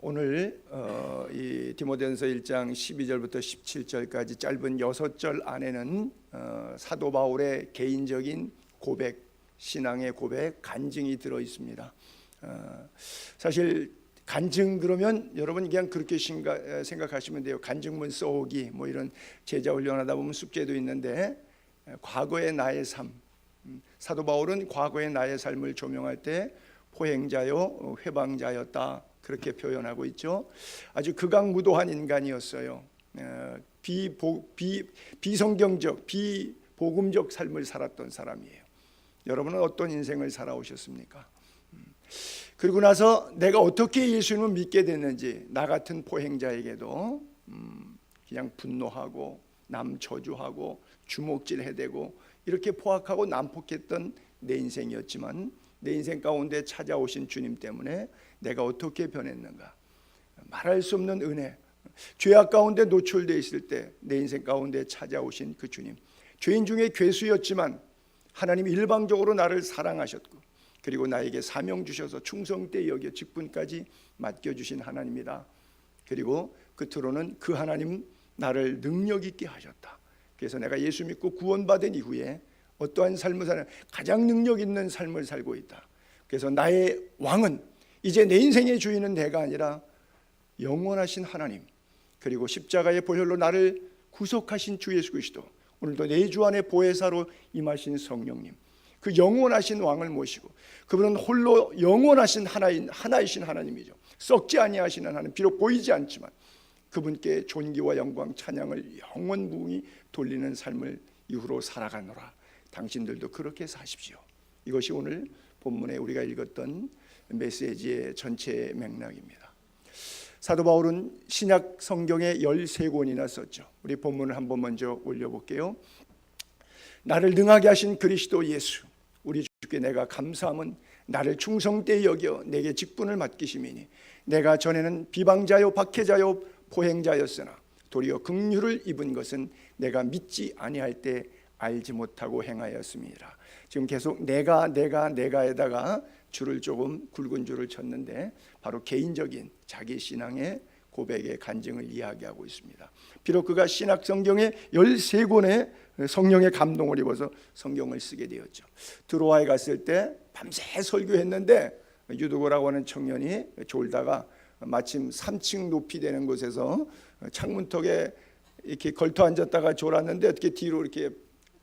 오늘 이 디모데전서 1장 12절부터 17절까지 짧은 6절 안에는 사도 바울의 개인적인 고백, 신앙의 고백, 간증이 들어 있습니다. 사실 간증 그러면 여러분 그냥 그렇게 생각하시면 돼요. 간증문 써오기 뭐 이런 제자 훈련하다 보면 숙제도 있는데, 과거의 나의 삶, 사도 바울은 과거의 나의 삶을 조명할 때 포행자요 회방자였다, 그렇게 표현하고 있죠. 아주 극악무도한 인간이었어요. 비성경적, 비복음적 삶을 살았던 사람이에요. 여러분은 어떤 인생을 살아오셨습니까? 그리고 나서 내가 어떻게 예수님을 믿게 됐는지, 나 같은 포행자에게도 그냥 분노하고 남 저주하고 주먹질 해대고 이렇게 포악하고 난폭했던 내 인생이었지만, 내 인생 가운데 찾아오신 주님 때문에 내가 어떻게 변했는가, 말할 수 없는 은혜, 죄악 가운데 노출되어 있을 때 내 인생 가운데 찾아오신 그 주님, 죄인 중에 괴수였지만 하나님이 일방적으로 나를 사랑하셨고, 그리고 나에게 사명 주셔서 충성되이 여겨 직분까지 맡겨주신 하나님이다. 그리고 끝으로는 그 하나님 나를 능력 있게 하셨다. 그래서 내가 예수 믿고 구원받은 이후에 어떠한 삶을 사는, 가장 능력 있는 삶을 살고 있다. 그래서 나의 왕은, 이제 내 인생의 주인은 내가 아니라 영원하신 하나님, 그리고 십자가의 보혈로 나를 구속하신 주 예수 그리스도, 오늘도 내 주 안에 보혜사로 임하신 성령님, 그 영원하신 왕을 모시고, 그분은 홀로 영원하신 하나이신 하나님이죠. 썩지 아니하시는 하나님, 비록 보이지 않지만 그분께 존귀와 영광 찬양을 영원무궁히 돌리는 삶을 이후로 살아가노라. 당신들도 그렇게 사십시오. 이것이 오늘 본문에 우리가 읽었던 메시지의 전체 맥락입니다. 사도 바울은 신약 성경에 13권이나 썼죠. 우리 본문을 한번 먼저 올려볼게요. 나를 능하게 하신 그리스도 예수, 우리 주께 내가 감사함은 나를 충성되이 여겨 내게 직분을 맡기심이니, 내가 전에는 비방자요 박해자요 포행자였으나 도리어 긍휼을 입은 것은 내가 믿지 아니할 때 알지 못하고 행하였습니다. 지금 계속 내가에다가 줄을 조금 굵은 줄을 쳤는데, 바로 개인적인 자기 신앙의 고백의 간증을 이야기하고 있습니다. 비록 그가 신약 성경의 13권의 성령의 감동을 입어서 성경을 쓰게 되었죠. 드로아에 갔을 때 밤새 설교했는데, 유두고라고 하는 청년이 졸다가 마침 3층 높이 되는 곳에서 창문턱에 이렇게 걸터 앉았다가 졸았는데, 어떻게 뒤로 이렇게,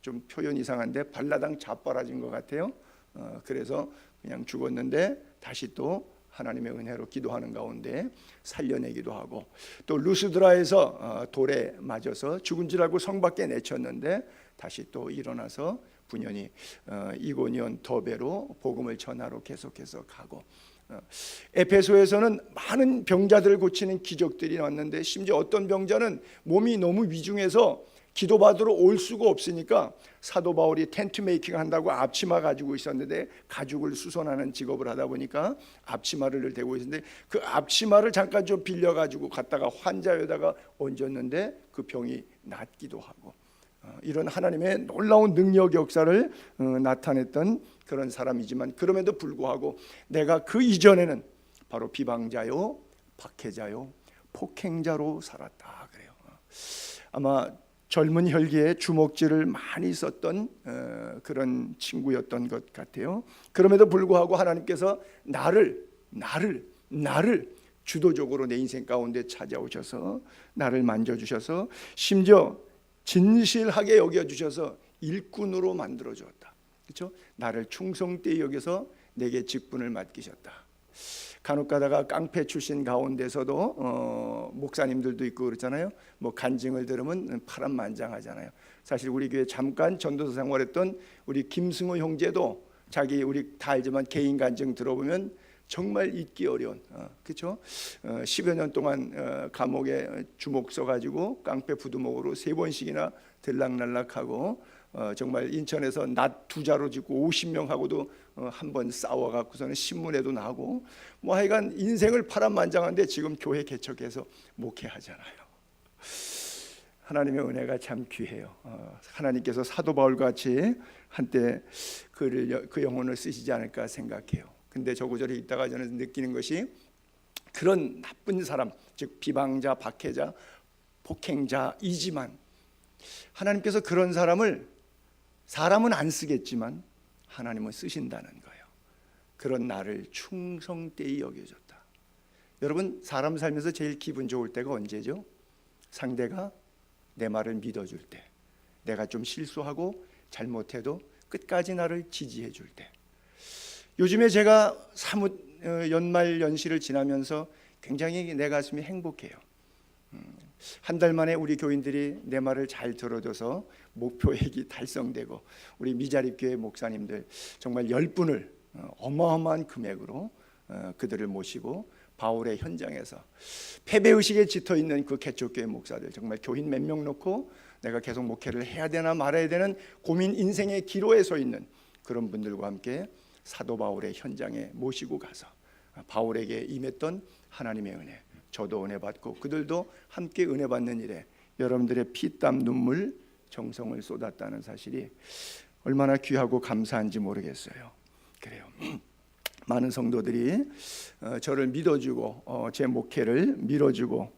좀 표현 이상한데 발라당 자빠라진 것 같아요. 그래서 그냥 죽었는데 다시 또 하나님의 은혜로 기도하는 가운데 살려내기도 하고, 또 루스드라에서 돌에 맞아서 죽은 줄 알고 성 밖에 내쳤는데 다시 또 일어나서 분연히 이고니온 더베로 복음을 전하러 계속해서 가고, 에페소에서는 많은 병자들을 고치는 기적들이 왔는데, 심지어 어떤 병자는 몸이 너무 위중해서 기도받으러 올 수가 없으니까 사도 바울이 텐트 메이킹 한다고 앞치마 가지고 있었는데, 가죽을 수선하는 직업을 하다 보니까 앞치마를 대고 있었는데, 그 앞치마를 잠깐 좀 빌려가지고 갔다가 환자에다가 얹었는데 그 병이 낫기도 하고, 이런 하나님의 놀라운 능력 역사를 나타냈던 그런 사람이지만, 그럼에도 불구하고 내가 그 이전에는 바로 비방자요 박해자요 폭행자로 살았다 그래요. 아마 젊은 혈기에 주먹질을 많이 썼던 그런 친구였던 것 같아요. 그럼에도 불구하고 하나님께서 나를 주도적으로 내 인생 가운데 찾아오셔서 나를 만져주셔서, 심지어 진실하게 여겨주셔서 일꾼으로 만들어주었다. 그렇죠? 나를 충성되이 여겨서 내게 직분을 맡기셨다. 간혹 가다가 깡패 출신 가운데서도 목사님들도 있고 그렇잖아요. 뭐 간증을 들으면 파란만장하잖아요. 사실 우리 교회 잠깐 전도사 생활했던 우리 김승호 형제도 자기, 우리 다 알지만 개인 간증 들어보면 정말 잊기 어려운, 그렇죠? 10여 년 동안 감옥에 주목 써가지고 깡패 부두목으로 3번씩이나 들락날락하고, 정말 인천에서 낫 2자로 짓고 50명하고도 한 번 싸워갖고서는 신문에도 나고, 뭐 하여간 인생을 파란만장한데 지금 교회 개척해서 목회하잖아요. 하나님의 은혜가 참 귀해요. 하나님께서 사도 바울같이 한때 그 영혼을 쓰시지 않을까 생각해요. 근데 저구저리 있다가 저는 느끼는 것이, 그런 나쁜 사람, 즉 비방자, 박해자, 폭행자이지만 하나님께서 그런 사람은 안 쓰겠지만 하나님은 쓰신다는 거예요. 그런 나를 충성되이 여겨줬다. 여러분, 사람 살면서 제일 기분 좋을 때가 언제죠? 상대가 내 말을 믿어줄 때, 내가 좀 실수하고 잘못해도 끝까지 나를 지지해 줄 때. 요즘에 제가 사뭇 연말 연시를 지나면서 굉장히 내 가슴이 행복해요. 한 달 만에 우리 교인들이 내 말을 잘 들어줘서 목표액이 달성되고, 우리 미자립교회 목사님들 정말 10분을 어마어마한 금액으로 그들을 모시고 바울의 현장에서 패배의식에 짙어있는 그 개척교회 목사들, 정말 교인 몇 명 놓고 내가 계속 목회를 해야 되나 말아야 되는 고민 인생의 기로에 서 있는 그런 분들과 함께 사도 바울의 현장에 모시고 가서 바울에게 임했던 하나님의 은혜, 저도 은혜 받고 그들도 함께 은혜 받는 일에 여러분들의 피땀 눈물 정성을 쏟았다는 사실이 얼마나 귀하고 감사한지 모르겠어요. 그래요. 많은 성도들이 저를 믿어주고 제 목회를 밀어주고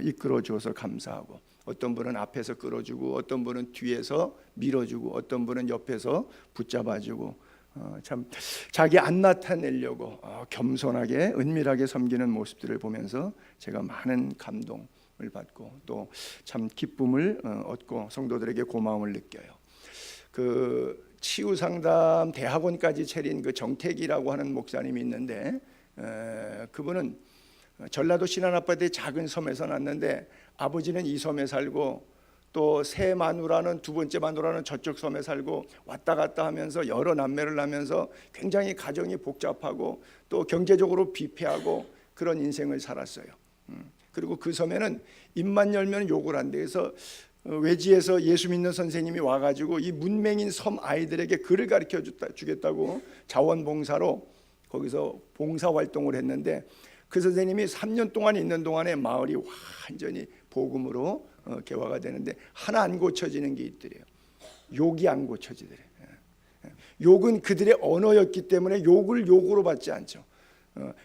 이끌어주어서 감사하고, 어떤 분은 앞에서 끌어주고, 어떤 분은 뒤에서 밀어주고, 어떤 분은 옆에서 붙잡아주고, 참 자기 안 나타내려고 겸손하게 은밀하게 섬기는 모습들을 보면서 제가 많은 감동을 받고 또 참 기쁨을 얻고 성도들에게 고마움을 느껴요. 그 치유상담 대학원까지 차린 그 정택이라고 하는 목사님이 있는데, 그분은 전라도 신안 아파트의 작은 섬에서 났는데 아버지는 이 섬에 살고 또 새 마누라는, 두 번째 마누라는 저쪽 섬에 살고 왔다 갔다 하면서 여러 남매를 낳으면서 굉장히 가정이 복잡하고 또 경제적으로 비패하고 그런 인생을 살았어요. 그리고 그 섬에는 입만 열면 욕을 한대. 그래서 외지에서 예수 믿는 선생님이 와가지고 이 문맹인 섬 아이들에게 글을 가르쳐 주겠다고 자원봉사로 거기서 봉사활동을 했는데, 그 선생님이 3년 동안 있는 동안에 마을이 완전히 복음으로 개화가 되는데 하나 안 고쳐지는 게 있더래요. 욕이 안 고쳐지더래. 욕은 그들의 언어였기 때문에 욕을 욕으로 받지 않죠.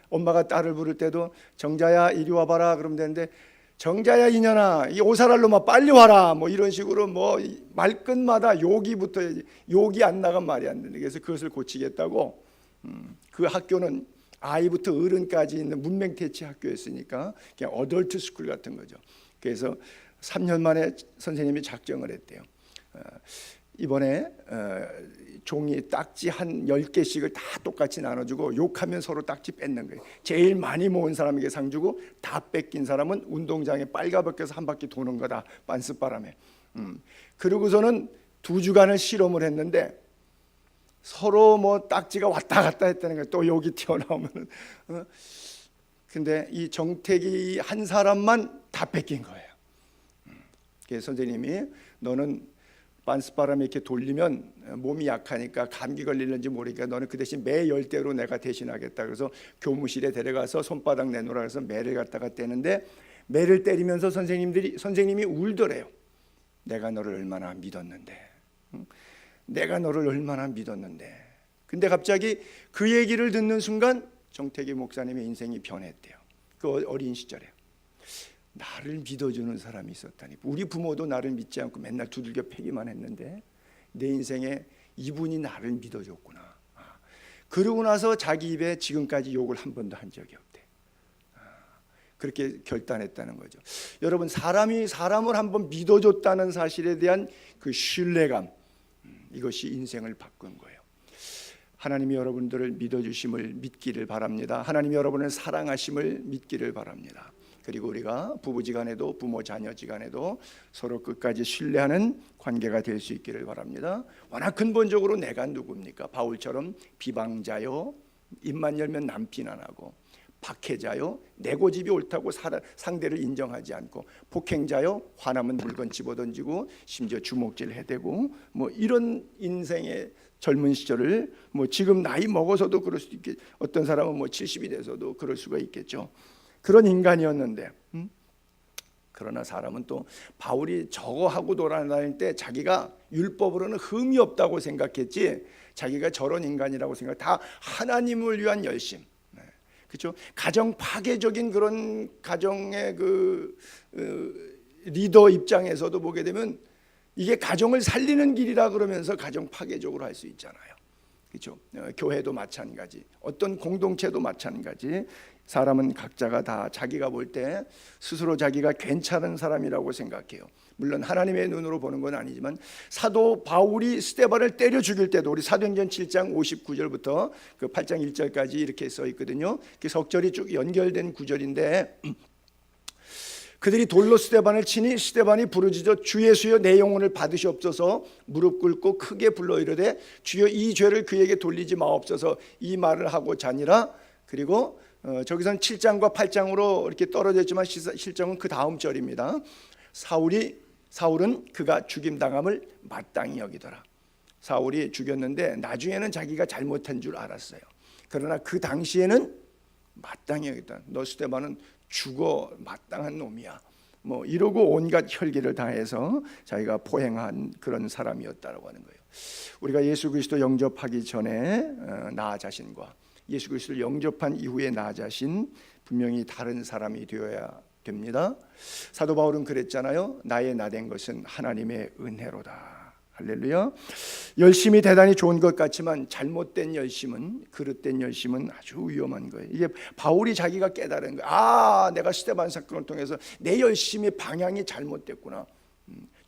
엄마가 딸을 부를 때도 정자야 이리 와봐라 그러면 되는데, 정자야 이년아 이 오사랄로마 빨리 와라 뭐 이런 식으로 뭐 말끝마다 욕이 붙어야지, 욕이 안 나간 말이 안 되는데, 그래서 그것을 고치겠다고 그 학교는 아이부터 어른까지 있는 문맹태치 학교였으니까 그냥 어덜트 스쿨 같은 거죠. 그래서 3년 만에 선생님이 작정을 했대요. 이번에 종이 딱지 한 10개씩을 다 똑같이 나눠주고 욕하면 서로 딱지 뺏는 거예요. 제일 많이 모은 사람에게 상 주고 다 뺏긴 사람은 운동장에 빨가벗겨서 한 바퀴 도는 거다, 빤스바람에. 그러고서는 2주간을 실험을 했는데 서로 뭐 딱지가 왔다 갔다 했다는 거예요. 또 욕이 튀어나오면은. 근데 이 정택이 한 사람만 다 뺏긴 거예요. 그래서 선생님이 너는 빤스바람에 이렇게 돌리면 몸이 약하니까 감기 걸리는지 모르니까 너는 그 대신 매 10대로 내가 대신하겠다. 그래서 교무실에 데려가서 손바닥 내놓으라 해서 매를 갖다가 떼는데, 매를 때리면서 선생님이 울더래요. 내가 너를 얼마나 믿었는데, 내가 너를 얼마나 믿었는데. 근데 갑자기 그 얘기를 듣는 순간 정택이 목사님의 인생이 변했대요. 그 어린 시절에 나를 믿어주는 사람이 있었다니. 우리 부모도 나를 믿지 않고 맨날 두들겨 패기만 했는데 내 인생에 이분이 나를 믿어줬구나. 그러고 나서 자기 입에 지금까지 욕을 한 번도 한 적이 없대. 그렇게 결단했다는 거죠. 여러분, 사람이 사람을 한번 믿어줬다는 사실에 대한 그 신뢰감, 이것이 인생을 바꾼 거예요. 하나님이 여러분들을 믿어주심을 믿기를 바랍니다. 하나님이 여러분을 사랑하심을 믿기를 바랍니다. 그리고 우리가 부부지간에도 부모 자녀지간에도 서로 끝까지 신뢰하는 관계가 될 수 있기를 바랍니다. 워낙 근본적으로 내가 누굽니까? 바울처럼 비방자요, 입만 열면 남 비난하고, 박해자요, 내 고집이 옳다고 상대를 인정하지 않고, 폭행자요, 화나면 물건 집어던지고 심지어 주먹질 해대고, 뭐 이런 인생의 젊은 시절을 뭐 지금 나이 먹어서도 그럴 수도 있겠, 어떤 사람은 뭐 70이 돼서도 그럴 수가 있겠죠. 그런 인간이었는데, 그러나 사람은 또 바울이 저거 하고 돌아다닐 때 자기가 율법으로는 흠이 없다고 생각했지, 자기가 저런 인간이라고 생각, 다 하나님을 위한 열심. 그렇죠? 가정 파괴적인 그런 가정의 리더 입장에서도 보게 되면 이게 가정을 살리는 길이라 그러면서 가정 파괴적으로 할 수 있잖아요. 그렇죠? 교회도 마찬가지, 어떤 공동체도 마찬가지. 사람은 각자가 다 자기가 볼 때 스스로 자기가 괜찮은 사람이라고 생각해요. 물론 하나님의 눈으로 보는 건 아니지만 사도 바울이 스데반을 때려 죽일 때도 우리 사도행전 7장 59절부터 그 8장 1절까지 이렇게 써 있거든요. 그 석절이 쭉 연결된 구절인데, 그들이 돌로 스데반을 치니 스데반이 부르짖어 주 예수여 내 영혼을 받으시옵소서 무릎 꿇고 크게 불러 이르되 주여 이 죄를 그에게 돌리지 마옵소서 이 말을 하고 자니라. 그리고 저기선 7장과 8장으로 이렇게 떨어져 있지만 실정은 그 다음 절입니다. 사울은 그가 죽임당함을 마땅히 여기더라. 사울이 죽였는데 나중에는 자기가 잘못한 줄 알았어요. 그러나 그 당시에는 마땅히 여기다. 너 스데반은 죽어 마땅한 놈이야. 뭐 이러고 온갖 혈기를 다해서 자기가 포행한 그런 사람이었다라고 하는 거예요. 우리가 예수 그리스도 영접하기 전에 나 자신과 예수 그리스도를 영접한 이후에 나 자신 분명히 다른 사람이 되어야 됩니다. 사도 바울은 그랬잖아요. 나의 나된 것은 하나님의 은혜로다. 할렐루야. 열심이 대단히 좋은 것 같지만 잘못된 열심은, 그릇된 열심은 아주 위험한 거예요. 이게 바울이 자기가 깨달은 거예요. 내가 스데반 사건을 통해서 내 열심의 방향이 잘못됐구나.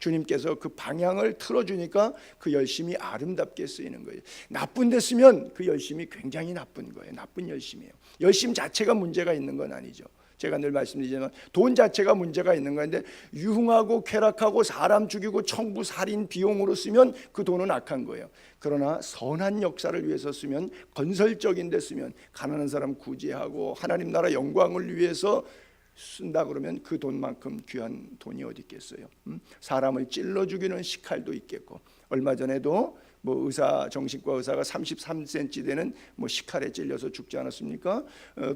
주님께서 그 방향을 틀어주니까 그 열심이 아름답게 쓰이는 거예요. 나쁜 데 쓰면 그 열심이 굉장히 나쁜 거예요. 나쁜 열심이에요. 열심 자체가 문제가 있는 건 아니죠. 제가 늘 말씀드리지만 돈 자체가 문제가 있는 건데 유흥하고 쾌락하고 사람 죽이고 청부 살인 비용으로 쓰면 그 돈은 악한 거예요. 그러나 선한 역사를 위해서 쓰면, 건설적인 데 쓰면, 가난한 사람 구제하고 하나님 나라 영광을 위해서 쓴다 그러면 그 돈만큼 귀한 돈이 어디 있겠어요. 사람을 찔러 죽이는 식칼도 있겠고, 얼마 전에도 뭐 정신과 의사가 33cm 되는 뭐 식칼에 찔려서 죽지 않았습니까?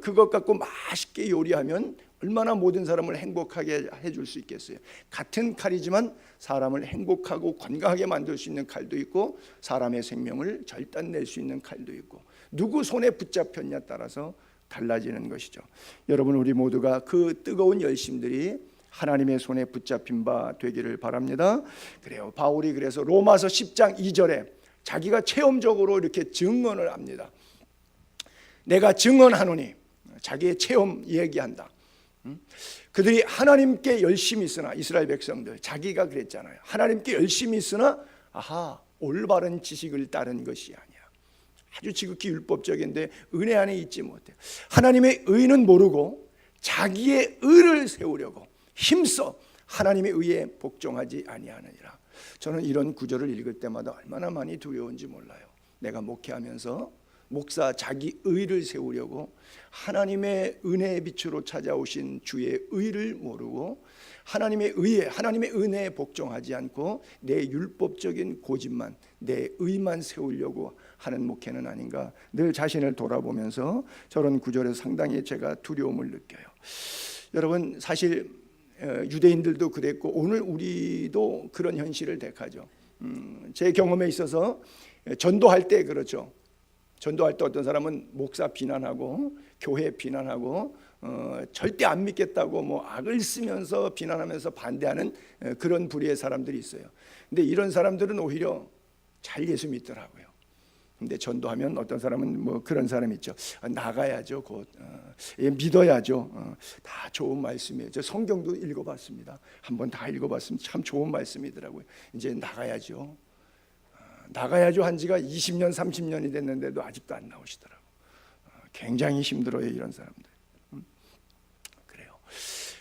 그것 갖고 맛있게 요리하면 얼마나 모든 사람을 행복하게 해줄 수 있겠어요. 같은 칼이지만 사람을 행복하고 건강하게 만들 수 있는 칼도 있고 사람의 생명을 절단낼 수 있는 칼도 있고, 누구 손에 붙잡혔냐에 따라서 달라지는 것이죠. 여러분, 우리 모두가 그 뜨거운 열심들이 하나님의 손에 붙잡힌 바 되기를 바랍니다. 그래요. 바울이 그래서 로마서 10장 2절에 자기가 체험적으로 이렇게 증언을 합니다. 내가 증언하노니, 자기의 체험 얘기한다. 그들이 하나님께 열심히 있으나, 이스라엘 백성들 자기가 그랬잖아요. 하나님께 열심히 있으나 올바른 지식을 따른 것이 아니야. 아주 지극히 율법적인데 은혜 안에 있지 못해. 하나님의 의는 모르고 자기의 의를 세우려고 힘써 하나님의 의에 복종하지 아니하느니라. 저는 이런 구절을 읽을 때마다 얼마나 많이 두려운지 몰라요. 내가 목회하면서 목사 자기 의를 세우려고 하나님의 은혜의 빛으로 찾아오신 주의 의를 모르고 하나님의 의에, 하나님의 은혜에 복종하지 않고 내 율법적인 고집만, 내 의만 세우려고 하는 목회는 아닌가, 늘 자신을 돌아보면서 저런 구절에서 상당히 제가 두려움을 느껴요. 여러분, 사실 유대인들도 그랬고 오늘 우리도 그런 현실을 택하죠. 제 경험에 있어서 전도할 때 그렇죠. 전도할 때 어떤 사람은 목사 비난하고 교회 비난하고 절대 안 믿겠다고 뭐 악을 쓰면서 비난하면서 반대하는 그런 부류의 사람들이 있어요. 근데 이런 사람들은 오히려 잘 예수 믿더라고요. 근데 전도하면 어떤 사람은 뭐 그런 사람 있죠. 나가야죠, 곧 믿어야죠. 다 좋은 말씀이에요. 저 성경도 읽어봤습니다. 한번 다 읽어봤으면 참 좋은 말씀이더라고요. 이제 나가야죠. 나가야죠 한 지가 20년 30년이 됐는데도 아직도 안 나오시더라고요. 굉장히 힘들어요, 이런 사람들. 그래요.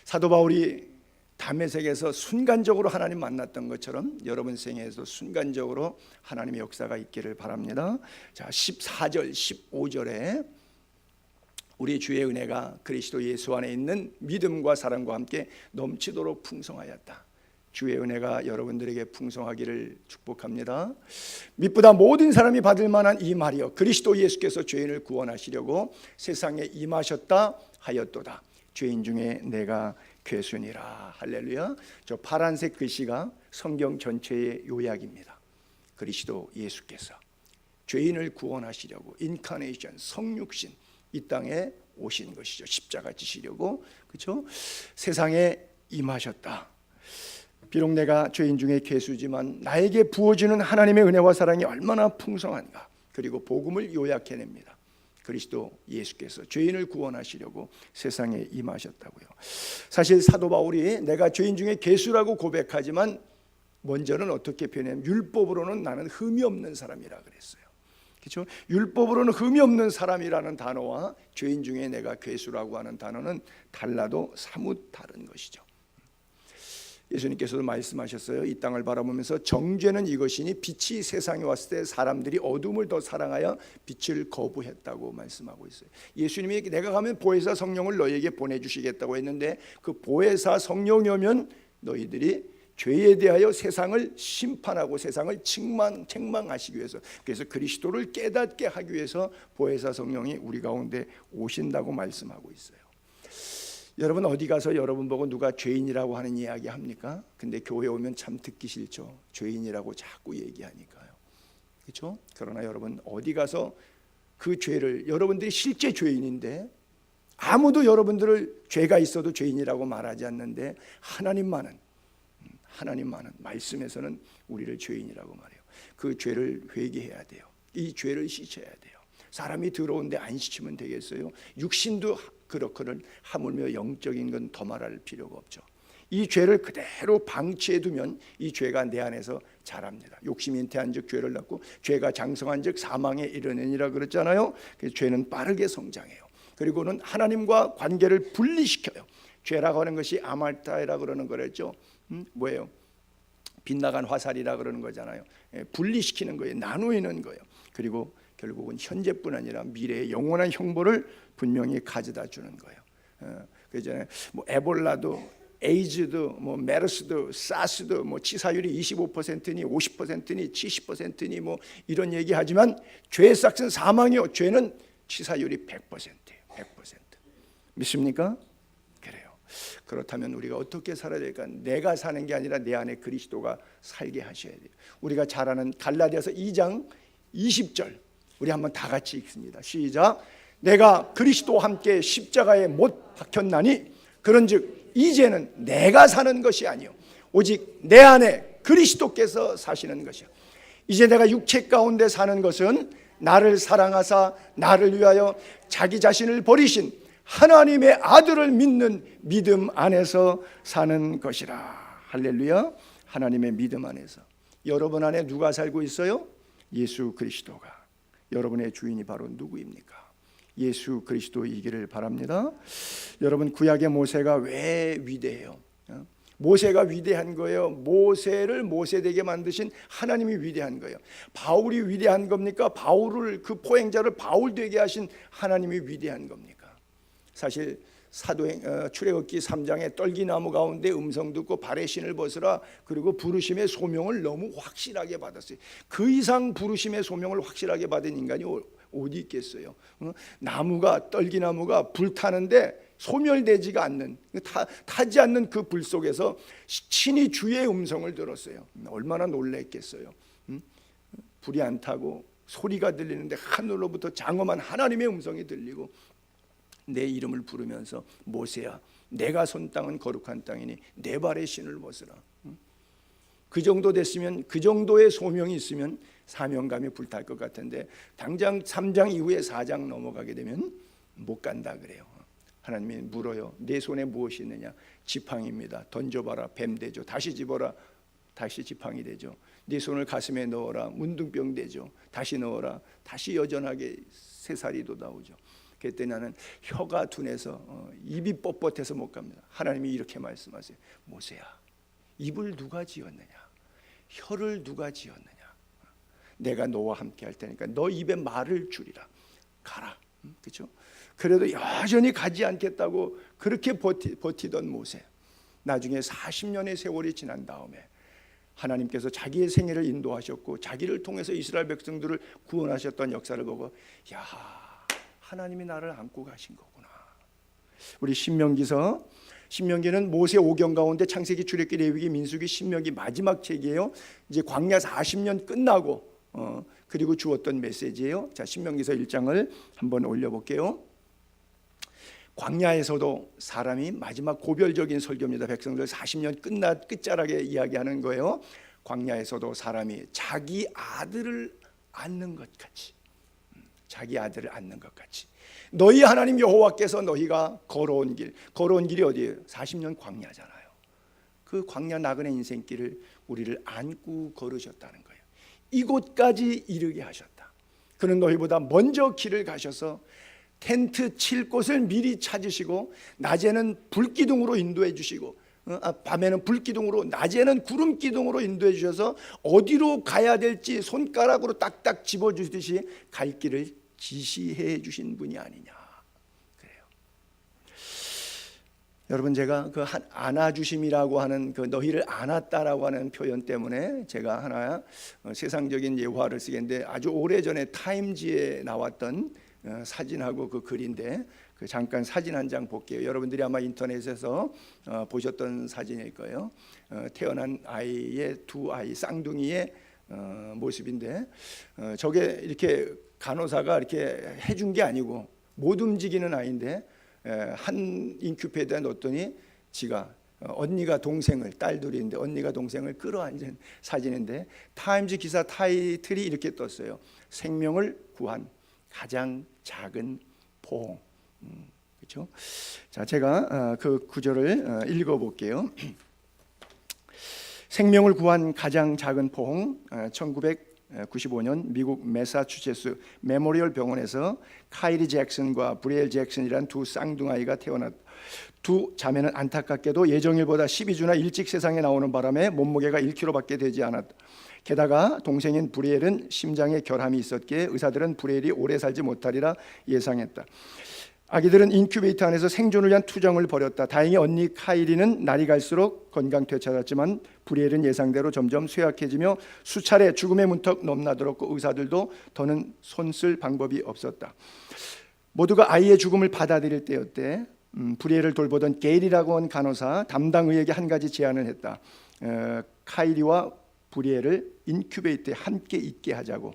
사도 바울이 다메섹에서 순간적으로 하나님 만났던 것처럼 여러분 생애에서 순간적으로 하나님의 역사가 있기를 바랍니다. 자, 14절 15절에 우리 주의 은혜가 그리스도 예수 안에 있는 믿음과 사랑과 함께 넘치도록 풍성하였다. 주의 은혜가 여러분들에게 풍성하기를 축복합니다. 믿보다 모든 사람이 받을 만한 이 말이여, 그리스도 예수께서 죄인을 구원하시려고 세상에 임하셨다 하였도다. 죄인 중에 내가 괴순이라. 할렐루야. 저 파란색 글씨가 성경 전체의 요약입니다. 그리스도 예수께서 죄인을 구원하시려고 인카네이션, 성육신 이 땅에 오신 것이죠. 십자가 지시려고. 그렇죠? 세상에 임하셨다. 비록 내가 죄인 중에 괴수지만 나에게 부어지는 하나님의 은혜와 사랑이 얼마나 풍성한가. 그리고 복음을 요약해냅니다. 그리스도 예수께서 죄인을 구원하시려고 세상에 임하셨다고요. 사실 사도 바울이 내가 죄인 중에 괴수라고 고백하지만 먼저는 어떻게 표현하냐면 율법으로는 나는 흠이 없는 사람이라 그랬어요. 그렇죠? 율법으로는 흠이 없는 사람이라는 단어와 죄인 중에 내가 괴수라고 하는 단어는 달라도 사뭇 다른 것이죠. 예수님께서도 말씀하셨어요. 이 땅을 바라보면서 정죄는 이것이니 빛이 세상에 왔을 때 사람들이 어둠을 더 사랑하여 빛을 거부했다고 말씀하고 있어요. 예수님이 내가 가면 보혜사 성령을 너희에게 보내주시겠다고 했는데 그 보혜사 성령이 오면 너희들이 죄에 대하여 세상을 심판하고 세상을 책망하시기 위해서, 그래서 그리스도를 깨닫게 하기 위해서 보혜사 성령이 우리 가운데 오신다고 말씀하고 있어요. 여러분 어디 가서 여러분 보고 누가 죄인이라고 하는 이야기 합니까? 근데 교회 오면 참 듣기 싫죠. 죄인이라고 자꾸 얘기하니까요. 그렇죠? 그러나 여러분 어디 가서 그 죄를, 여러분들이 실제 죄인인데 아무도 여러분들을 죄가 있어도 죄인이라고 말하지 않는데 하나님만은 말씀에서는 우리를 죄인이라고 말해요. 그 죄를 회개해야 돼요. 이 죄를 씻어야 돼요. 사람이 더러운데 안 씻으면 되겠어요? 육신도 그렇거든 하물며 영적인 건 더 말할 필요가 없죠. 이 죄를 그대로 방치해 두면 이 죄가 내 안에서 자랍니다. 욕심이 잉태한 즉 죄를 낳고 죄가 장성한 즉 사망에 이르느니라 그랬잖아요. 그래서 죄는 빠르게 성장해요. 그리고는 하나님과 관계를 분리시켜요. 죄라고 하는 것이 아말타이라 그러는 거랬죠. 뭐예요? 빗나간 화살이라 그러는 거잖아요. 분리시키는 거예요. 나누는 거예요. 그리고 결국은 현재뿐 아니라 미래의 영원한 형벌을 분명히 가져다 주는 거예요. 그전에 뭐 에볼라도, 에이즈도, 뭐 메르스도, 사스도 뭐 치사율이 25%니 50%니 70%니 뭐 이런 얘기하지만 죄의 싹은 사망이요. 죄는 치사율이 100%예요. 100%. 믿습니까? 그래요. 그렇다면 우리가 어떻게 살아야 될까? 내가 사는 게 아니라 내 안에 그리스도가 살게 하셔야 돼요. 우리가 잘 아는 갈라디아서 2장 20절 우리 한번 다 같이 읽습니다. 시작. 내가 그리스도와 함께 십자가에 못 박혔나니 그런즉 이제는 내가 사는 것이 아니요 오직 내 안에 그리스도께서 사시는 것이요. 이제 내가 육체 가운데 사는 것은 나를 사랑하사 나를 위하여 자기 자신을 버리신 하나님의 아들을 믿는 믿음 안에서 사는 것이라. 할렐루야. 하나님의 믿음 안에서. 여러분 안에 누가 살고 있어요? 예수 그리스도가. 여러분의 주인이 바로 누구입니까? 예수 그리스도이기를 바랍니다. 여러분 구약의 모세가 왜 위대해요? 모세가 위대한 거예요. 모세를 모세되게 만드신 하나님이 위대한 거예요. 바울이 위대한 겁니까? 바울을, 그 포행자를 바울되게 하신 하나님이 위대한 겁니까? 사실 출애굽기 3장에 떨기나무 가운데 음성 듣고 발에 신을 벗으라, 그리고 부르심의 소명을 너무 확실하게 받았어요. 그 이상 부르심의 소명을 확실하게 받은 인간이 어디 있겠어요? 나무가, 떨기나무가 불타는데 소멸되지가 않는, 타지 않는 그 불 속에서 친히 주의 음성을 들었어요. 얼마나 놀랐겠어요. 불이 안 타고 소리가 들리는데 하늘로부터 장엄한 하나님의 음성이 들리고 내 이름을 부르면서 모세야 내가 선 땅은 거룩한 땅이니 내 발에 신을 벗으라. 그 정도 됐으면, 그 정도의 소명이 있으면 사명감이 불탈 것 같은데 당장 3장 이후에 4장 넘어가게 되면 못 간다 그래요. 하나님이 물어요. 내 손에 무엇이 있느냐? 지팡이입니다. 던져봐라. 뱀 되죠. 다시 집어라. 다시 지팡이 되죠. 네 손을 가슴에 넣어라. 문둥병 되죠. 다시 넣어라. 다시 여전하게 새살이 돋아오죠. 그때 나는 혀가 둔해서 입이 뻣뻣해서 못 갑니다. 하나님이 이렇게 말씀하세요. 모세야, 입을 누가 지었느냐? 혀를 누가 지었느냐? 내가 너와 함께 할 테니까 너 입에 말을 줄이라. 가라. 그렇죠? 그래도 여전히 가지 않겠다고 그렇게 버티던 모세, 나중에 40년의 세월이 지난 다음에 하나님께서 자기의 생애를 인도하셨고 자기를 통해서 이스라엘 백성들을 구원하셨던 역사를 보고 야, 하나님이 나를 안고 가신 거구나. 우리 신명기는 모세 5경 가운데 창세기, 출애굽기, 레위기, 민수기, 신명기 마지막 책이에요. 이제 광야 40년 끝나고 그리고 주었던 메시지예요. 자, 신명기서 1장을 한번 올려볼게요. 광야에서도 사람이 마지막 고별적인 설교입니다. 백성들 40년 끝자락에 이야기하는 거예요. 광야에서도 사람이 자기 아들을 낳는 것 같이, 자기 아들을 낳는 것 같이 너희 하나님 여호와께서 너희가 걸어온 길이 어디예요? 40년 광야잖아요. 그 광야 나그네 인생길을 우리를 안고 걸으셨다는 거예요. 이곳까지 이르게 하셨다. 그는 너희보다 먼저 길을 가셔서 텐트 칠 곳을 미리 찾으시고 낮에는 불기둥으로 인도해 주시고 밤에는 불기둥으로 낮에는 구름기둥으로 인도해 주셔서 어디로 가야 될지 손가락으로 딱딱 집어주듯이 갈 길을 지시해 주신 분이 아니냐. 그래요. 여러분, 제가 그 안아주심이라고 하는 그 너희를 안았다라고 하는 표현 때문에 제가 하나 세상적인 예화를 쓰겠는데, 아주 오래전에 타임지에 나왔던 사진하고 그 글인데 그 잠깐 사진 한 장 볼게요. 여러분들이 아마 인터넷에서 보셨던 사진일 거예요. 태어난 아이의 두 아이 쌍둥이의 모습인데 저게 이렇게 간호사가 이렇게 해준 게 아니고 못 움직이는 아이인데 한 인큐베이터에 넣었더니 지가 언니가 동생을, 딸 둘인데 언니가 동생을 끌어안은 사진인데 타임즈 기사 타이틀이 이렇게 떴어요. 생명을 구한 가장 작은 포옹. 그렇죠? 자, 제가 그 구절을 읽어볼게요. 생명을 구한 가장 작은 포옹. 1995년 미국 매사추세츠 메모리얼 병원에서 카이리 잭슨과 브리엘 잭슨이란 두 쌍둥아이가 태어났다. 두 자매는 안타깝게도 예정일보다 12주나 일찍 세상에 나오는 바람에 몸무게가 1kg밖에 되지 않았다. 게다가 동생인 브리엘은 심장에 결함이 있었기에 의사들은 브리엘이 오래 살지 못하리라 예상했다. 아기들은 인큐베이터 안에서 생존을 위한 투정을 벌였다. 다행히 언니 카이리는 날이 갈수록 건강 되찾았지만 브리엘은 예상대로 점점 쇠약해지며 수차례 죽음의 문턱 넘나들었고 의사들도 더는 손쓸 방법이 없었다. 모두가 아이의 죽음을 받아들일 때였대. 브리엘을 돌보던 게일이라고 한 간호사 담당 의에게 한 가지 제안을 했다. 카이리와 브리엘을 인큐베이터에 함께 있게 하자고.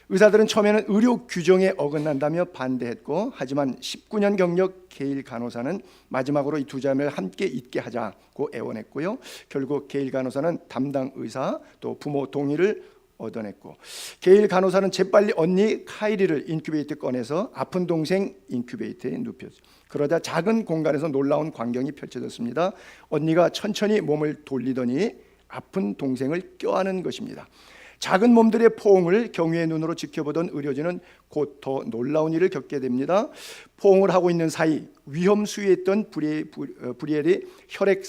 의사들은 처음에는 의료 규정에 어긋난다며 반대했고, 하지만 19년 경력 게일 간호사는 마지막으로 이 두 자매를 함께 있게 하자고 애원했고요. 결국 게일 간호사는 담당 의사 또 부모 동의를 얻어냈고, 게일 간호사는 재빨리 언니 카이리를 인큐베이터에 꺼내서 아픈 동생 인큐베이터에 눕혔죠. 그러자 작은 공간에서 놀라운 광경이 펼쳐졌습니다. 언니가 천천히 몸을 돌리더니 아픈 동생을 껴안은 것입니다. 작은 몸들의 포옹을 경외의 눈으로 지켜보던 의료진은 곧 더 놀라운 일을 겪게 됩니다. 포옹을 하고 있는 사이 위험 수위에 있던 브리엘이 혈액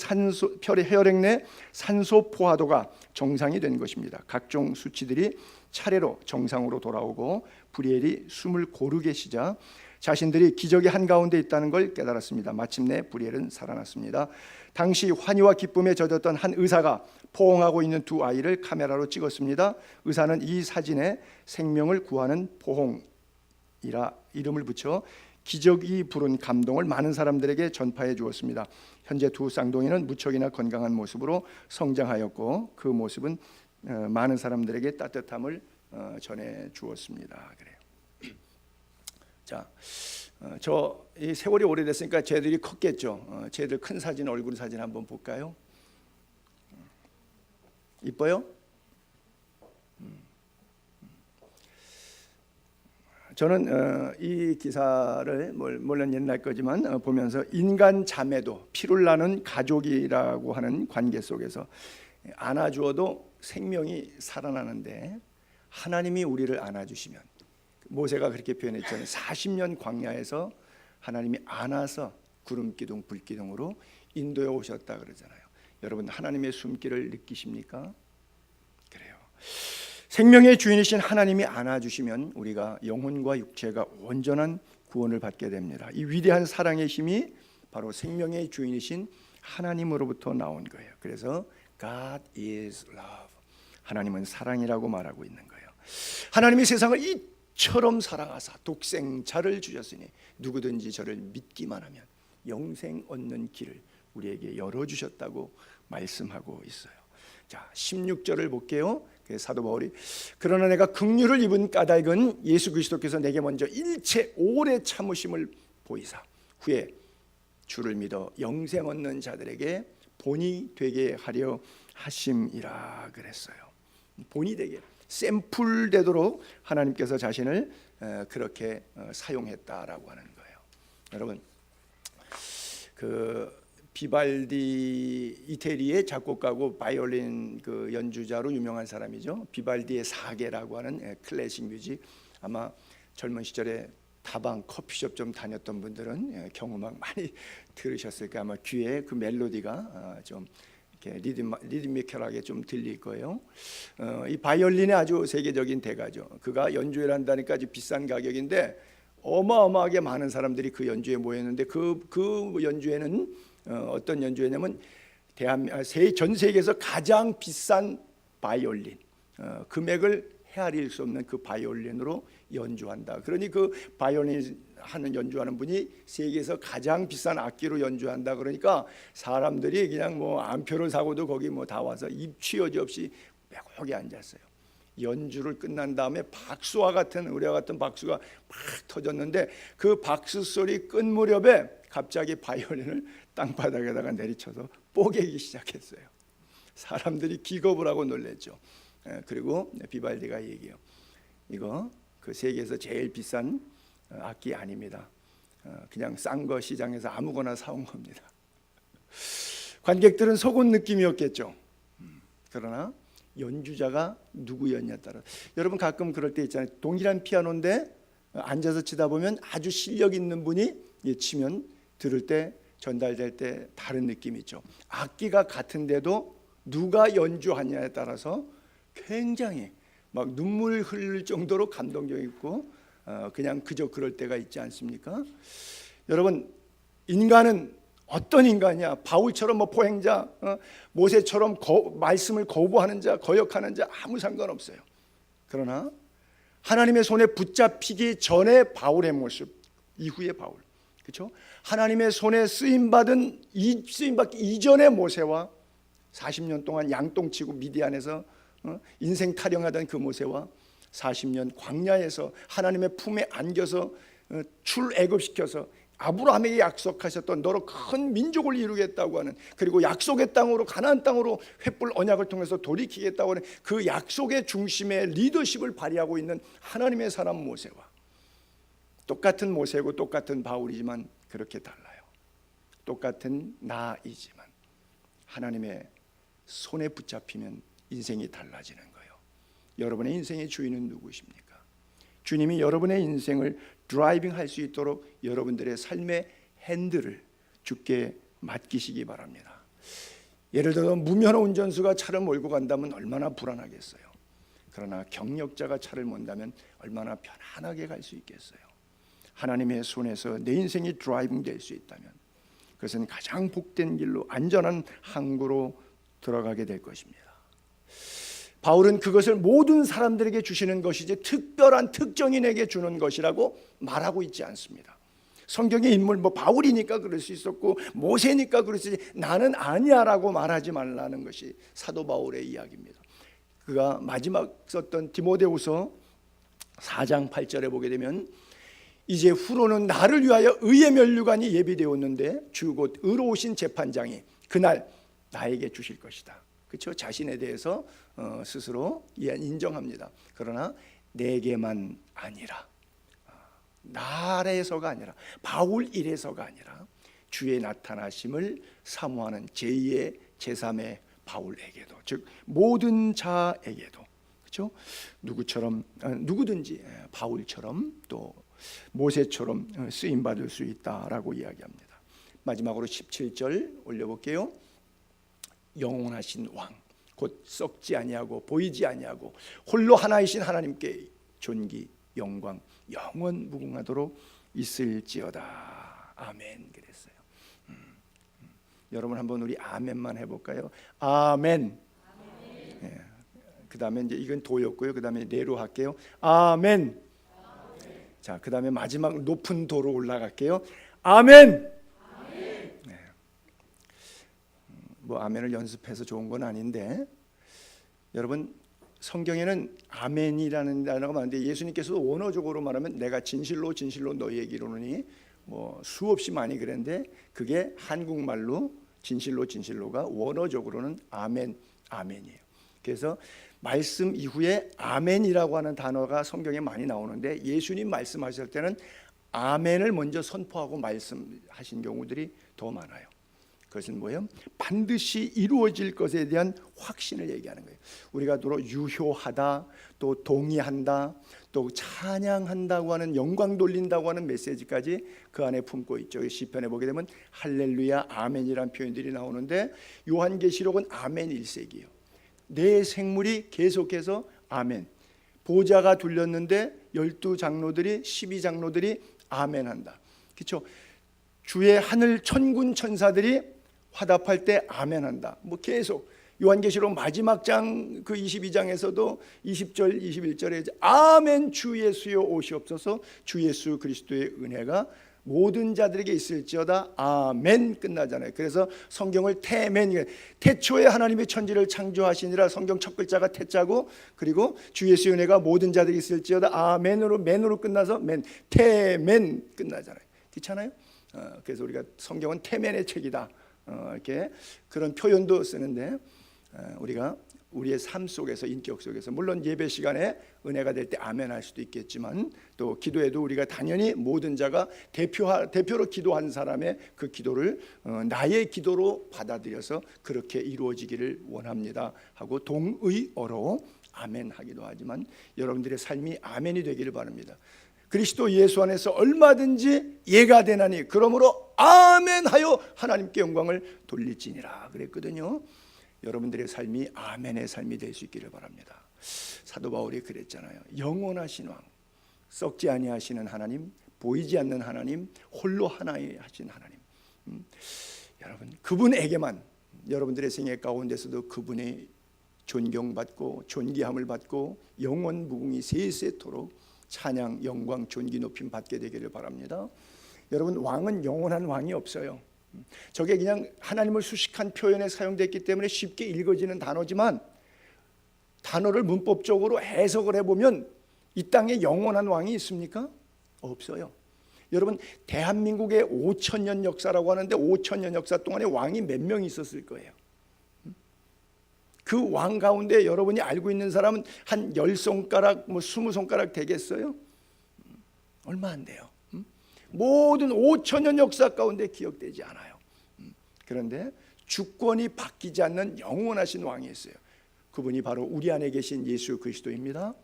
내 산소 포화도가 정상이 된 것입니다. 각종 수치들이 차례로 정상으로 돌아오고 브리엘이 숨을 고르게 쉬자 자신들이 기적의 한가운데 있다는 걸 깨달았습니다. 마침내 브리엘은 살아났습니다. 당시 환희와 기쁨에 젖었던 한 의사가 포옹하고 있는 두 아이를 카메라로 찍었습니다. 의사는 이 사진에 생명을 구하는 포옹이라 이름을 붙여 기적이 부른 감동을 많은 사람들에게 전파해 주었습니다. 현재 두 쌍둥이는 무척이나 건강한 모습으로 성장하였고 그 모습은 많은 사람들에게 따뜻함을 전해 주었습니다. 그래요. 자, 이 세월이 오래됐으니까 쟤들이 컸겠죠. 쟤들 큰 사진, 얼굴 사진 한번 볼까요? 이뻐요? 저는 이 기사를 물론 옛날 거지만 보면서 인간 자매도 피를 나눈 가족이라고 하는 관계 속에서 안아주어도 생명이 살아나는데 하나님이 우리를 안아주시면, 모세가 그렇게 표현했잖아요. 40년 광야에서 하나님이 안아서 구름기둥 불기둥으로 인도해 오셨다 그러잖아요. 여러분, 하나님의 숨길을 느끼십니까? 그래요. 생명의 주인이신 하나님이 안아주시면 우리가 영혼과 육체가 온전한 구원을 받게 됩니다. 이 위대한 사랑의 힘이 바로 생명의 주인이신 하나님으로부터 나온 거예요. 그래서 God is love. 하나님은 사랑이라고 말하고 있는 거예요. 하나님이 세상을 이처럼 사랑하사 독생자를 주셨으니 누구든지 저를 믿기만 하면 영생 얻는 길을 우리에게 열어주셨다고 말씀하고 있어요. 자, 16절을 볼게요. 사도 바울이 그러나 내가 긍휼을 입은 까닭은 예수 그리스도께서 내게 먼저 일체 오래 참으심을 보이사 후에 주를 믿어 영생 얻는 자들에게 본이 되게 하려 하심이라 그랬어요. 본이 되게, 샘플 되도록 하나님께서 자신을 그렇게 사용했다라고 하는 거예요. 여러분, 그 비발디, 이태리의 작곡가고 바이올린 그 연주자로 유명한 사람이죠. 비발디의 사계라고 하는 클래식 뮤직, 아마 젊은 시절에 다방 커피숍 좀 다녔던 분들은 경음악 많이 들으셨을 거예요. 아마 귀에 그 멜로디가 좀 이렇게 리드미컬하게 좀 들릴 거예요. 이 바이올린의 아주 세계적인 대가죠. 그가 연주를 한다니까 아주 비싼 가격인데 어마어마하게 많은 사람들이 그 연주에 모였는데 그 연주에는 어떤 연주회냐면 전 세계에서 가장 비싼 바이올린, 금액을 헤아릴 수 없는 그 바이올린으로 연주한다. 그러니 그 바이올린 연주하는 분이 세계에서 가장 비싼 악기로 연주한다. 그러니까 사람들이 그냥 뭐 암표를 사고도 거기 뭐 다 와서 입취여지 없이 빼곡하게 앉았어요. 연주를 끝난 다음에 박수와 같은, 우리와 같은 박수가 막 터졌는데 그 박수 소리 끝 무렵에 갑자기 바이올린을 땅바닥에다가 내리쳐서 뽀개기 시작했어요. 사람들이 기겁을 하고 놀랬죠. 그리고 비발디가 얘기해요. 이거 그 세계에서 제일 비싼 악기 아닙니다. 그냥 싼 거 시장에서 아무거나 사온 겁니다. 관객들은 속은 느낌이었겠죠. 그러나 연주자가 누구였냐에 따라, 여러분 가끔 그럴 때 있잖아요. 동일한 피아노인데 앉아서 치다 보면 아주 실력 있는 분이 치면 들을 때, 전달될 때 다른 느낌이 있죠. 악기가 같은데도 누가 연주하냐에 따라서 굉장히 막 눈물 흘릴 정도로 감동적이고 그냥 그저 그럴 때가 있지 않습니까? 여러분, 인간은 어떤 인간이야? 바울처럼 뭐 포행자, 모세처럼 말씀을 거부하는 자, 거역하는 자 아무 상관없어요. 그러나 하나님의 손에 붙잡히기 전에 바울의 모습, 이후의 바울, 그렇죠? 하나님의 손에 쓰임받기 이전의 모세와 40년 동안 양똥치고 미디안에서 인생 타령하던 그 모세와 40년 광야에서 하나님의 품에 안겨서 출애굽시켜서 아브라함에게 약속하셨던 너로 큰 민족을 이루겠다고 하는, 그리고 약속의 땅으로, 가나안 땅으로 횃불 언약을 통해서 돌이키겠다고 하는 그 약속의 중심에 리더십을 발휘하고 있는 하나님의 사람 모세와 똑같은 모세고 똑같은 바울이지만 그렇게 달라요. 똑같은 나이지만 하나님의 손에 붙잡히면 인생이 달라지는 거예요. 여러분의 인생의 주인은 누구십니까? 주님이 여러분의 인생을 드라이빙할 수 있도록 여러분들의 삶의 핸들을 주께 맡기시기 바랍니다. 예를 들어 무면허 운전수가 차를 몰고 간다면 얼마나 불안하겠어요. 그러나 경력자가 차를 몬다면 얼마나 편안하게 갈 수 있겠어요. 하나님의 손에서 내 인생이 드라이빙 될 수 있다면 그것은 가장 복된 길로, 안전한 항구로 들어가게 될 것입니다. 바울은 그것을 모든 사람들에게 주시는 것이지 특별한 특정인에게 주는 것이라고 말하고 있지 않습니다. 성경의 인물, 뭐 바울이니까 그럴 수 있었고 모세니까 그럴 수 있지, 나는 아니야라고 말하지 말라는 것이 사도 바울의 이야기입니다. 그가 마지막 썼던 디모데후서 4장 8절에 보게 되면, 이제 후로는 나를 위하여 의의 면류관이 예비되었는데 주 곧 의로우신 재판장이 그날 나에게 주실 것이다. 그렇죠? 자신에 대해서 스스로 인정합니다. 그러나 내게만 아니라, 나래서가 아니라, 바울 이래서가 아니라 주의 나타나심을 사모하는 제2의 제3의 바울에게도, 즉 모든 자에게도, 그렇죠? 누구든지 바울처럼 또 모세처럼 쓰임 받을 수 있다라고 이야기합니다. 마지막으로 17절 올려볼게요. 영원하신 왕, 곧 썩지 아니하고 보이지 아니하고 홀로 하나이신 하나님께 존귀 영광 영원 무궁하도록 있을지어다. 아멘. 그랬어요. 여러분 한번 우리 아멘만 해볼까요? 아멘. 예. 그 다음에 이제 이건 도였고요. 그 다음에 네로 할게요. 아멘. 자, 그 다음에 마지막 높은 도로 올라갈게요. 아멘. 뭐 아멘을 연습해서 좋은 건 아닌데, 여러분 성경에는 아멘이라는 단어가 많은데 예수님께서도 원어적으로 말하면 내가 진실로 진실로 너희에게 이르노니 뭐 수없이 많이 그랬는데 그게 한국말로 진실로가 원어적으로는 아멘, 아멘이에요. 그래서 말씀 이후에 아멘이라고 하는 단어가 성경에 많이 나오는데 예수님 말씀하실 때는 아멘을 먼저 선포하고 말씀하신 경우들이 더 많아요. 그것은 뭐예요? 반드시 이루어질 것에 대한 확신을 얘기하는 거예요. 우리가 주로 유효하다, 또 동의한다, 또 찬양한다고 하는, 영광 돌린다고 하는 메시지까지 그 안에 품고 있죠. 시편에 보게 되면 할렐루야, 아멘이라는 표현들이 나오는데 요한계시록은 아멘 1세기예요. 네 생물이 계속해서 아멘. 보좌가 둘렸는데 12장로들이 12장로들이 아멘한다. 그렇죠? 주의 하늘 천군 천사들이 화답할 때 아멘한다. 뭐 계속 요한계시록 마지막 장 그 22장에서도 20절 21절에 아멘 주 예수여 오시옵소서, 주 예수 그리스도의 은혜가 모든 자들에게 있을지어다 아멘 끝나잖아요. 그래서 성경을 태멘, 태초에 하나님의 천지를 창조하시니라, 성경 첫 글자가 태자고, 그리고 주 예수의 은혜가 모든 자들에게 있을지어다 아멘으로, 맨으로 끝나서 맨, 태멘 끝나잖아요. 그렇잖아요. 그래서 우리가 성경은 태멘의 책이다, 이렇게 그런 표현도 쓰는데, 우리가 우리의 삶 속에서, 인격 속에서, 물론 예배 시간에 은혜가 될 때 아멘 할 수도 있겠지만, 또 기도에도 우리가 당연히 모든 자가 대표로 기도한 사람의 그 기도를 나의 기도로 받아들여서 그렇게 이루어지기를 원합니다 하고 동의어로 아멘 하기도 하지만, 여러분들의 삶이 아멘이 되기를 바랍니다. 그리스도 예수 안에서 얼마든지 예가 되나니 그러므로 아멘하여 하나님께 영광을 돌릴지니라 그랬거든요. 여러분들의 삶이 아멘의 삶이 될 수 있기를 바랍니다. 사도 바울이 그랬잖아요. 영원하신 왕, 썩지 아니하시는 하나님, 보이지 않는 하나님, 홀로 하나이하신 하나님. 여러분, 그분에게만, 여러분들의 생애 가운데서도 그분의 존경받고 존귀함을 받고 영원 무궁히 세세토록 찬양, 영광, 존귀, 높임 받게 되기를 바랍니다. 여러분, 왕은 영원한 왕이 없어요. 저게 그냥 하나님을 수식한 표현에 사용됐기 때문에 쉽게 읽어지는 단어지만, 단어를 문법적으로 해석을 해보면 이 땅에 영원한 왕이 있습니까? 없어요. 여러분, 대한민국의 5,000년 역사라고 하는데 5,000년 역사 동안에 왕이 몇 명 있었을 거예요. 그 왕 가운데 여러분이 알고 있는 사람은 한 10손가락, 뭐 20손가락 되겠어요? 얼마 안 돼요. 모든 5,000년 역사 가운데 기억되지 않아요. 그런데 주권이 바뀌지 않는 영원하신 왕이 있어요. 그분이 바로 우리 안에 계신 예수 그리스도입니다.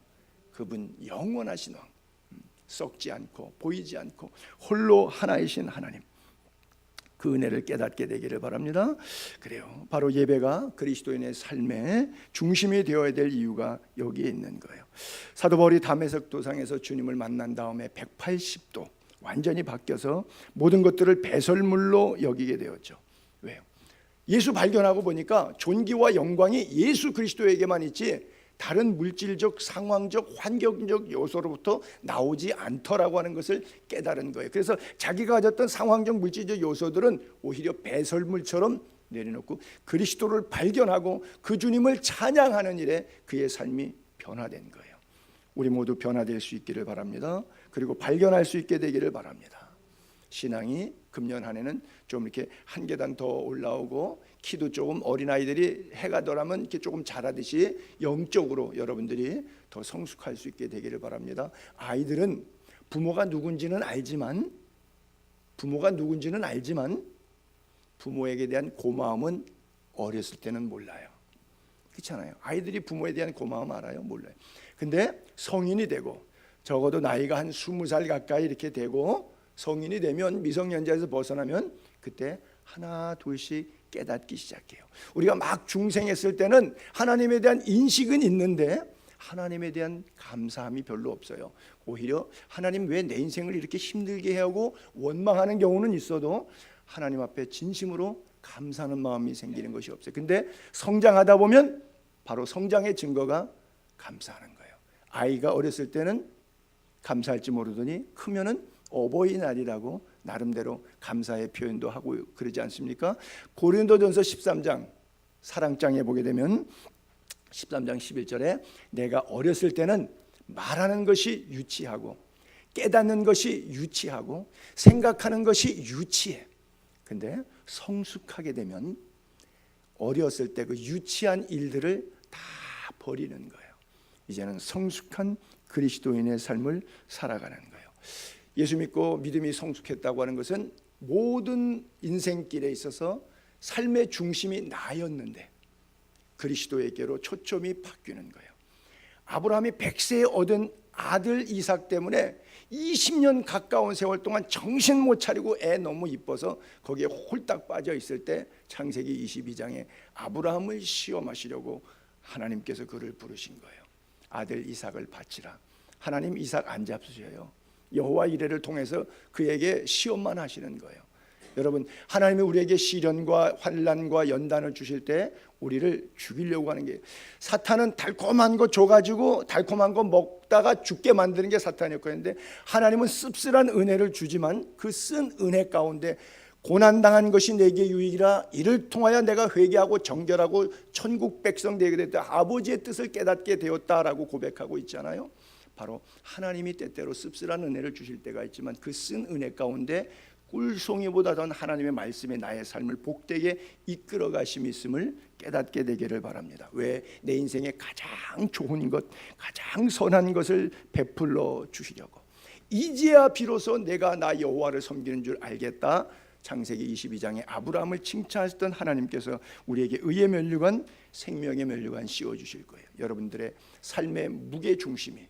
그분 영원하신 왕, 썩지 않고 보이지 않고 홀로 하나이신 하나님, 그 은혜를 깨닫게 되기를 바랍니다. 그래요. 바로 예배가 그리스도인의 삶의 중심이 되어야 될 이유가 여기에 있는 거예요. 사도 바울이 다메섹 도상에서 주님을 만난 다음에 180도 완전히 바뀌어서 모든 것들을 배설물로 여기게 되었죠. 왜요? 예수 발견하고 보니까 존귀와 영광이 예수 그리스도에게만 있지 다른 물질적, 상황적, 환경적 요소로부터 나오지 않더라고 하는 것을 깨달은 거예요. 그래서 자기가 가졌던 상황적, 물질적 요소들은 오히려 배설물처럼 내려놓고 그리스도를 발견하고 그 주님을 찬양하는 일에 그의 삶이 변화된 거예요. 우리 모두 변화될 수 있기를 바랍니다. 그리고 발견할 수 있게 되기를 바랍니다. 신앙이 금년 한 해는 좀 이렇게 한 계단 더 올라오고, 키도 조금 어린아이들이 해가 덜하면 이렇게 조금 자라듯이 영적으로 여러분들이 더 성숙할 수 있게 되기를 바랍니다. 아이들은 부모가 누군지는 알지만 부모에게 대한 고마움은 어렸을 때는 몰라요. 그렇잖아요. 아이들이 부모에 대한 고마움 알아요? 몰라요. 근데 성인이 되고, 적어도 나이가 한 20살 가까이 이렇게 되고 성인이 되면, 미성년자에서 벗어나면 그때 하나 둘씩 깨닫기 시작해요. 우리가 막 중생했을 때는 하나님에 대한 인식은 있는데 하나님에 대한 감사함이 별로 없어요. 오히려 하나님 왜 내 인생을 이렇게 힘들게 하고 원망하는 경우는 있어도 하나님 앞에 진심으로 감사하는 마음이 생기는 것이 없어요. 근데 성장하다 보면 바로 성장의 증거가 감사하는 거예요. 아이가 어렸을 때는 감사할지 모르더니 크면은 어버이날이라고 나름대로 감사의 표현도 하고 그러지 않습니까? 고린도전서 13장 사랑장에 보게 되면 13장 11절에 내가 어렸을 때는 말하는 것이 유치하고 깨닫는 것이 유치하고 생각하는 것이 유치해. 근데 성숙하게 되면 어렸을 때 그 유치한 일들을 다 버리는 거예요. 이제는 성숙한 그리스도인의 삶을 살아가는 거예요. 예수 믿고 믿음이 성숙했다고 하는 것은 모든 인생길에 있어서 삶의 중심이 나였는데 그리스도에게로 초점이 바뀌는 거예요. 아브라함이 100세에 얻은 아들 이삭 때문에 20년 가까운 세월 동안 정신 못 차리고 애 너무 이뻐서 거기에 홀딱 빠져 있을 때 창세기 22장에 아브라함을 시험하시려고 하나님께서 그를 부르신 거예요. 아들 이삭을 바치라. 하나님 이삭 안 잡수셔요. 여호와 이레를 통해서 그에게 시험만 하시는 거예요. 여러분, 하나님이 우리에게 시련과 환난과 연단을 주실 때 우리를 죽이려고 하는 게, 사탄은 달콤한 거 줘가지고 달콤한 거 먹다가 죽게 만드는 게 사탄이었거든요. 하나님은 씁쓸한 은혜를 주지만 그 쓴 은혜 가운데 고난당한 것이 내게 유익이라 이를 통하여 내가 회개하고 정결하고 천국 백성 되게 됐다. 아버지의 뜻을 깨닫게 되었다라고 고백하고 있잖아요. 바로 하나님이 때때로 씁쓸한 은혜를 주실 때가 있지만 그 쓴 은혜 가운데 꿀송이보다 더 하나님의 말씀이 나의 삶을 복되게 이끌어 가심이 있음을 깨닫게 되기를 바랍니다. 왜? 내 인생에 가장 좋은 것, 가장 선한 것을 베풀어 주시려고. 이제야 비로소 내가 나 여호와를 섬기는 줄 알겠다. 창세기 22장에 아브라함을 칭찬하셨던 하나님께서 우리에게 의의 면류관, 생명의 면류관 씌워 주실 거예요. 여러분들의 삶의 무게 중심이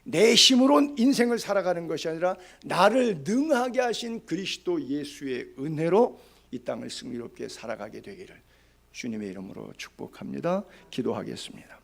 내 힘으로 인생을 살아가는 것이 아니라 나를 능하게 하신 그리스도 예수의 은혜로 이 땅을 승리롭게 살아가게 되기를 주님의 이름으로 축복합니다. 기도하겠습니다.